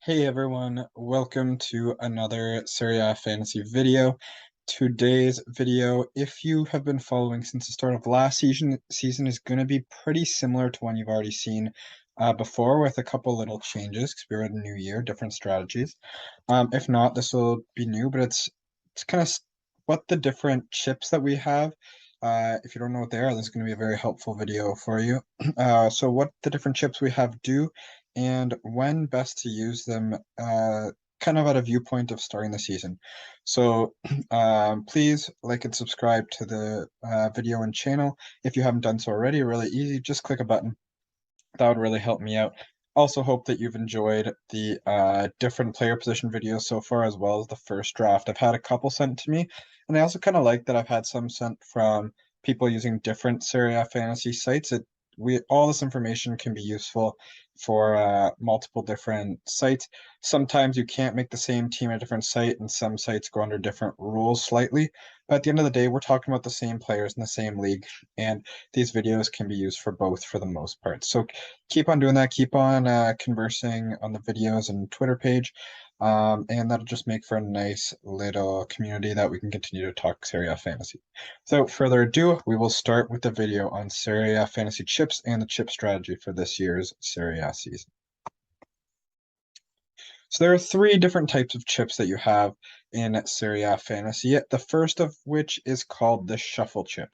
Hey everyone, welcome to another Serie A Fantasy video. Today's video, if you have been following since the start of last season is going to be pretty similar to one you've already seen before, with a couple little changes because we're in a new year, different strategies. If not, this will be new, but it's kind of what the different chips that we have. If you don't know what they are, this is going to be a very helpful video for you. So what the different chips we have do and when best to use them, kind of at a viewpoint of starting the season. So please like and subscribe to the video and channel if you haven't done so already. Really easy, just click a button. That would really help me out. Also hope that you've enjoyed the different player position videos so far, as well as the first draft. I've had a couple sent to me, and I also kind of like that I've had some sent from people using different Serie A fantasy sites. All this information can be useful for multiple different sites. Sometimes you can't make the same team at a different site, and some sites go under different rules slightly. But at the end of the day, we're talking about the same players in the same league, and these videos can be used for both for the most part. So keep on doing that. Keep on conversing on the videos and Twitter page. And that'll just make for a nice little community that we can continue to talk Serie A fantasy. Without further ado, we will start with the video on Serie A fantasy chips and the chip strategy for this year's Serie A season. So there are three different types of chips that you have in Serie A Fantasy. The first of which is called the Shuffle chip.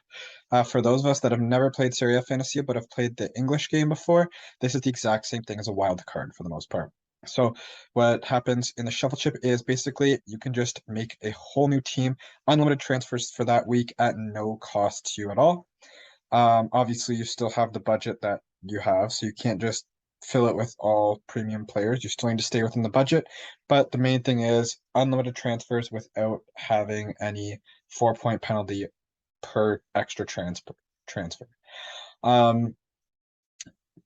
For those of us that have never played Serie A Fantasy but have played the English game before, this is the exact same thing as a wild card for the most part. So what happens in the Shuffle chip is basically you can just make a whole new team, unlimited transfers for that week at no cost to you at all. Obviously, you still have the budget that you have, so you can't just fill it with all premium players. You still need to stay within the budget. But the main thing is unlimited transfers without having any 4-point penalty per extra transfer. Um,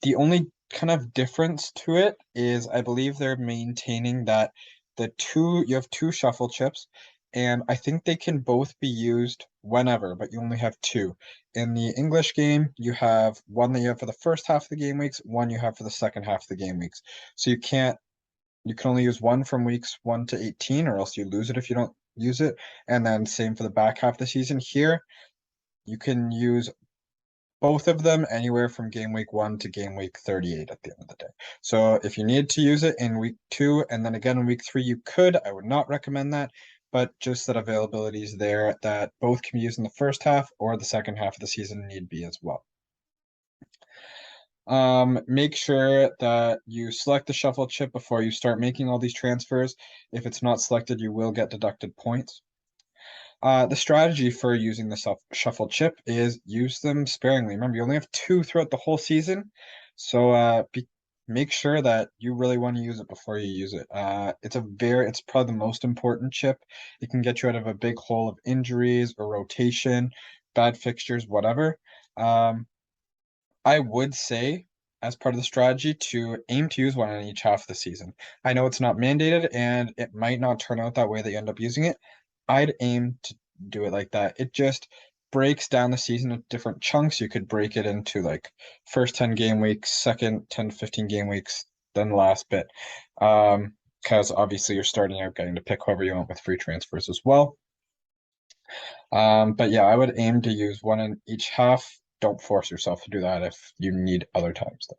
the only kind of difference to it is I believe they're maintaining that you have two shuffle chips, and I think they can both be used whenever, but you only have two. In the English game, you have one that you have for the first half of the game weeks, one you have for the second half of the game weeks. So you can only use one from weeks 1 to 18, or else you lose it if you don't use it. And then same for the back half of the season. Here, you can use both of them anywhere from game week 1 to game week 38 at the end of the day. So if you need to use it in week 2 and then again in week 3, you could. I would not recommend that, but just that availability is there that both can be used in the first half or the second half of the season need be as well. Make sure that you select the shuffle chip before you start making all these transfers. If it's not selected, you will get deducted points. The strategy for using the shuffle chip is use them sparingly. Remember, you only have two throughout the whole season, so make sure that you really want to use it before you use it. It's probably the most important chip. It can get you out of a big hole of injuries or rotation, bad fixtures, whatever. I would say, as part of the strategy, to aim to use one in each half of the season. I know it's not mandated, and it might not turn out that way that you end up using it. I'd aim to do it like that. It just breaks down the season into different chunks. You could break it into like first 10 game weeks, second 10 to 15 game weeks, then the last bit. Because obviously you're starting out getting to pick whoever you want with free transfers as well. But yeah, I would aim to use one in each half. Don't force yourself to do that if you need other times, though.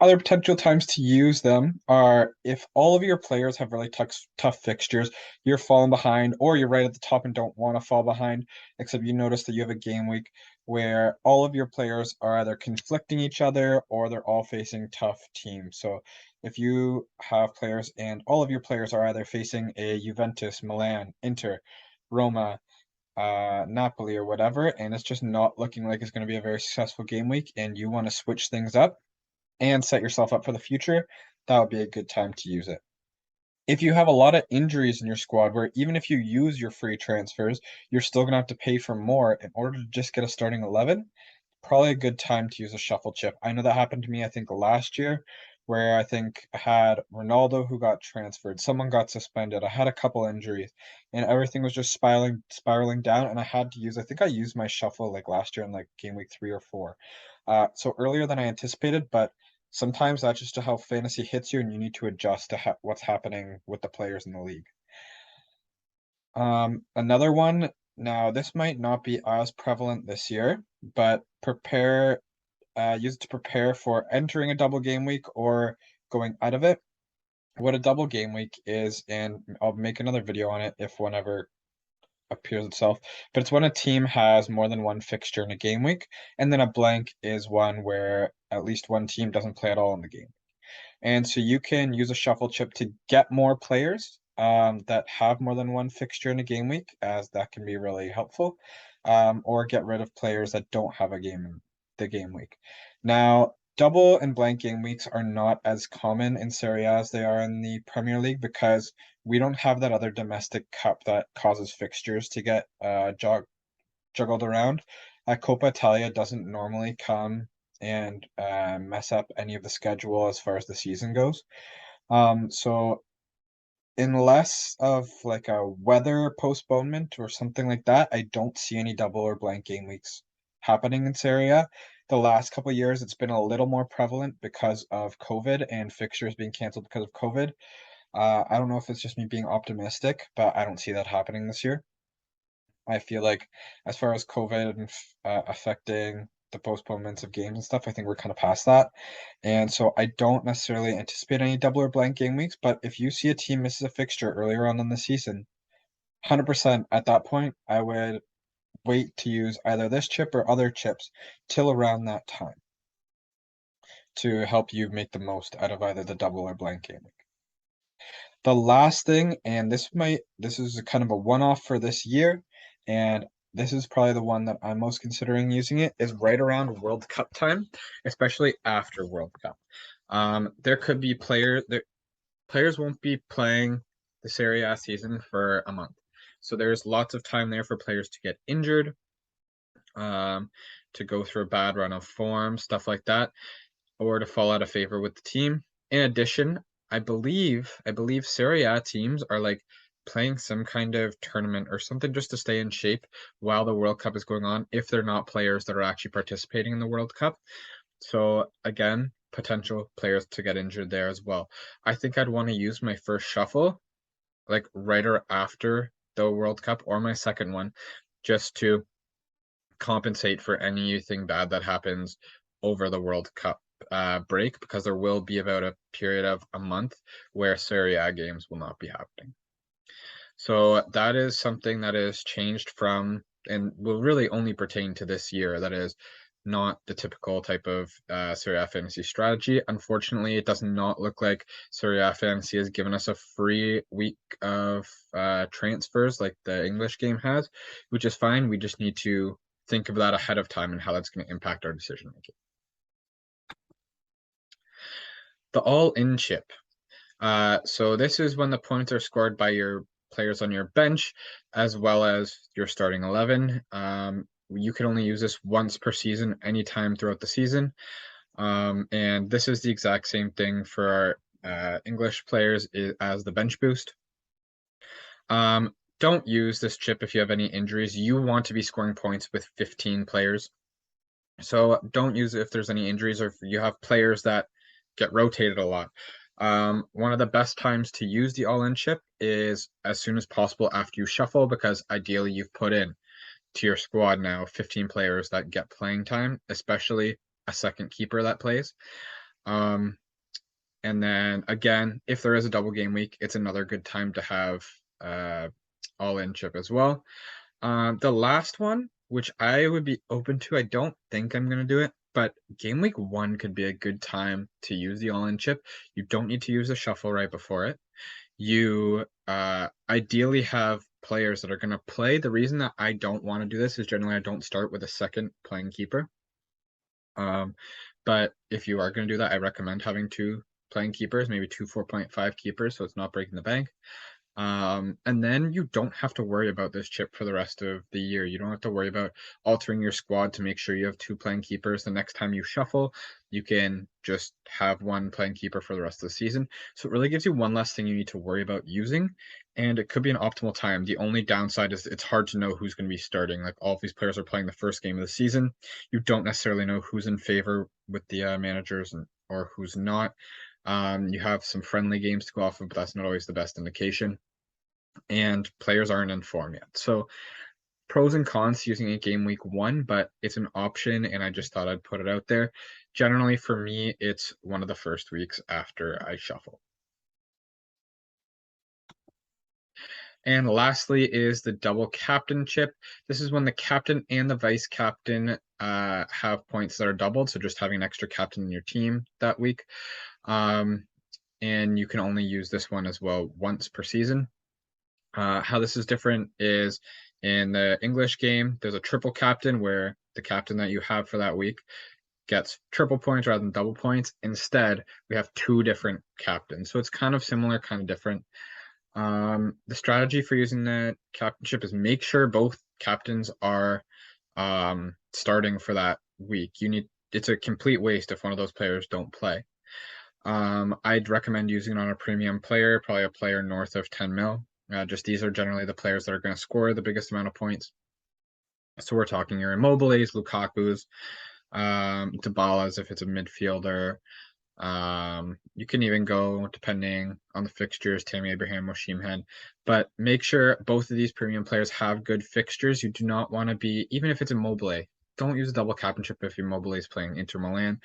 Other potential times to use them are if all of your players have really tough fixtures, you're falling behind, or you're right at the top and don't want to fall behind, except you notice that you have a game week where all of your players are either conflicting each other or they're all facing tough teams. So if you have players and all of your players are either facing a Juventus, Milan, Inter, Roma, Napoli, or whatever, and it's just not looking like it's going to be a very successful game week, and you want to switch things up and set yourself up for the future, that would be a good time to use it. If you have a lot of injuries in your squad where even if you use your free transfers, you're still going to have to pay for more in order to just get a starting 11, probably a good time to use a shuffle chip. I know that happened to me, I think, last year, where I think I had Ronaldo who got transferred, someone got suspended, I had a couple injuries, and everything was just spiraling down, and I think I used my shuffle like last year in like game week 3 or 4. So earlier than I anticipated, but Sometimes that's just how fantasy hits you, and you need to adjust to what's happening with the players in the league. Another one, now this might not be as prevalent this year, but use it to prepare for entering a double game week or going out of it. What a double game week is, and I'll make another video on it if whenever appears itself, but it's when a team has more than one fixture in a game week, and then a blank is one where at least one team doesn't play at all in the game. And so you can use a shuffle chip to get more players that have more than one fixture in a game week, as that can be really helpful, or get rid of players that don't have a game in the game week. Now, double and blank game weeks are not as common in Serie A as they are in the Premier League because we don't have that other domestic cup that causes fixtures to get juggled around. Coppa Italia doesn't normally come and mess up any of the schedule as far as the season goes. So unless of like a weather postponement or something like that, I don't see any double or blank game weeks happening in Serie A. The last couple of years, it's been a little more prevalent because of COVID and fixtures being canceled because of COVID. I don't know if it's just me being optimistic, but I don't see that happening this year. I feel like as far as COVID and affecting the postponements of games and stuff, I think we're kind of past that. And so I don't necessarily anticipate any double or blank game weeks, but if you see a team misses a fixture earlier on in the season, 100% at that point, I would wait to use either this chip or other chips till around that time to help you make the most out of either the double or blank game week. The last thing, and this is a kind of a one-off for this year, and this is probably the one that I'm most considering using it, is right around World Cup time, especially after World Cup. There could be players won't be playing the Serie A season for a month. So there's lots of time there for players to get injured, to go through a bad run of form, stuff like that, or to fall out of favor with the team. In addition, I believe Serie A teams are like playing some kind of tournament or something just to stay in shape while the World Cup is going on if they're not players that are actually participating in the World Cup. So again, potential players to get injured there as well. I think I'd want to use my first shuffle like right or after the World Cup or my second one just to compensate for anything bad that happens over the World Cup break because there will be about a period of a month where Serie A games will not be happening. So that is something that is changed from and will really only pertain to this year. That is not the typical type of Serie A fantasy strategy. Unfortunately, it does not look like Serie A fantasy has given us a free week of transfers like the English game has, which is fine. We just need to think of that ahead of time and how that's going to impact our decision making. The all-in chip. So this is when the points are scored by your players on your bench as well as your starting 11. You can only use this once per season, anytime throughout the season. And this is the exact same thing for our English players as the bench boost. Don't use this chip if you have any injuries. You want to be scoring points with 15 players. So don't use it if there's any injuries or if you have players that get rotated a lot. One of the best times to use the all-in chip is as soon as possible after you shuffle, because ideally you've put in to your squad now 15 players that get playing time, especially a second keeper that plays. And then again, if there is a double game week, it's another good time to have all-in chip as well. The last one, which I would be open to, I don't think I'm going to do it, but game week 1 could be a good time to use the all-in chip. You don't need to use a shuffle right before it. You ideally have players that are going to play. The reason that I don't want to do this is generally I don't start with a second playing keeper. But if you are going to do that, I recommend having 2 playing keepers, maybe 2 4.5 keepers, so it's not breaking the bank. And then you don't have to worry about this chip for the rest of the year. You don't have to worry about altering your squad to make sure you have two playing keepers. The next time you shuffle, you can just have one playing keeper for the rest of the season. So it really gives you one less thing you need to worry about using, and it could be an optimal time. The only downside is it's hard to know who's going to be starting. Like all of these players are playing the first game of the season. You don't necessarily know who's in favor with the managers or who's not. You have some friendly games to go off of, but that's not always the best indication. And players aren't in form yet. So pros and cons to using a game week 1, but it's an option, and I just thought I'd put it out there. Generally, for me, it's one of the first weeks after I shuffle. And lastly is the double captain chip. This is when the captain and the vice captain have points that are doubled, so just having an extra captain in your team that week. And you can only use this one as well once per season. How this is different is in the English game, there's a triple captain where the captain that you have for that week gets triple points rather than double points. Instead, we have two different captains. So it's kind of similar, kind of different. The strategy for using the captainship is make sure both captains are starting for that week. It's a complete waste if one of those players don't play. I'd recommend using it on a premium player, probably a player north of 10 mil. Just these are generally the players that are going to score the biggest amount of points. So we're talking your Immobiles, Lukaku's, Dybala's if it's a midfielder. You can even go, depending on the fixtures, Tammy Abraham, Osimhen. But make sure both of these premium players have good fixtures. You do not want to be, even if it's Immobile, don't use a double captainship if Immobile is playing Inter Milan.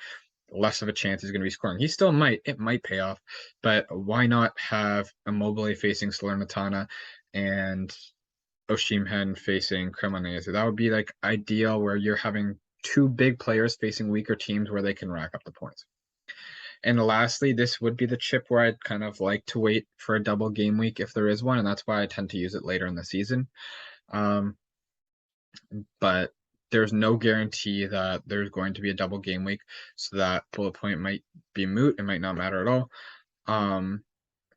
Less of a chance he's going to be scoring. He still might. It might pay off. But why not have Immobile facing Salernitana and Osimhen facing Cremonese? That would be like ideal where you're having two big players facing weaker teams where they can rack up the points. And lastly, this would be the chip where I'd kind of like to wait for a double game week if there is one, and that's why I tend to use it later in the season. But there's no guarantee that there's going to be a double game week, so that bullet point might be moot. It might not matter at all.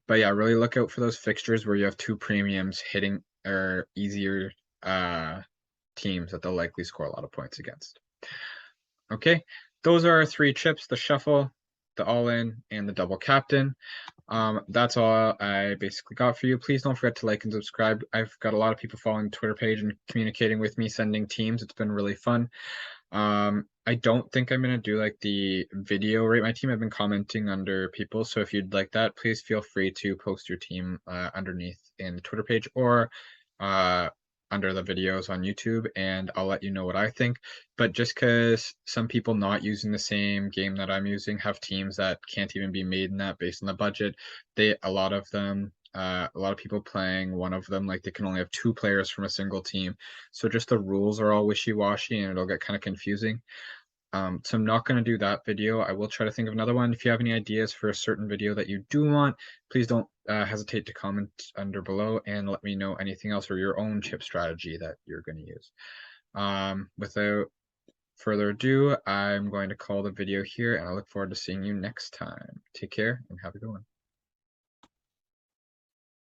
But yeah, really look out for those fixtures where you have two premiums hitting or easier teams that they'll likely score a lot of points against. Okay, those are our three chips: the shuffle, the all-in, and the double captain. That's all I basically got for you. Please don't forget to like and subscribe. I've got a lot of people following the Twitter page and communicating with me, sending teams. It's been really fun. I don't think I'm gonna do like the video rate my team. I've been commenting under people, so if you'd like that, please feel free to post your team underneath in the Twitter page or under the videos on YouTube, and I'll let you know what I think. But just because some people not using the same game that I'm using have teams that can't even be made in that based on the budget, a lot of people playing one of them, like they can only have two players from a single team. So just the rules are all wishy-washy and it'll get kind of confusing. So I'm not going to do that video. I will try to think of another one. If you have any ideas for a certain video that you do want, please don't hesitate to comment under below and let me know anything else or your own chip strategy that you're going to use. Without further ado, I'm going to call the video here and I look forward to seeing you next time. Take care and have a good one.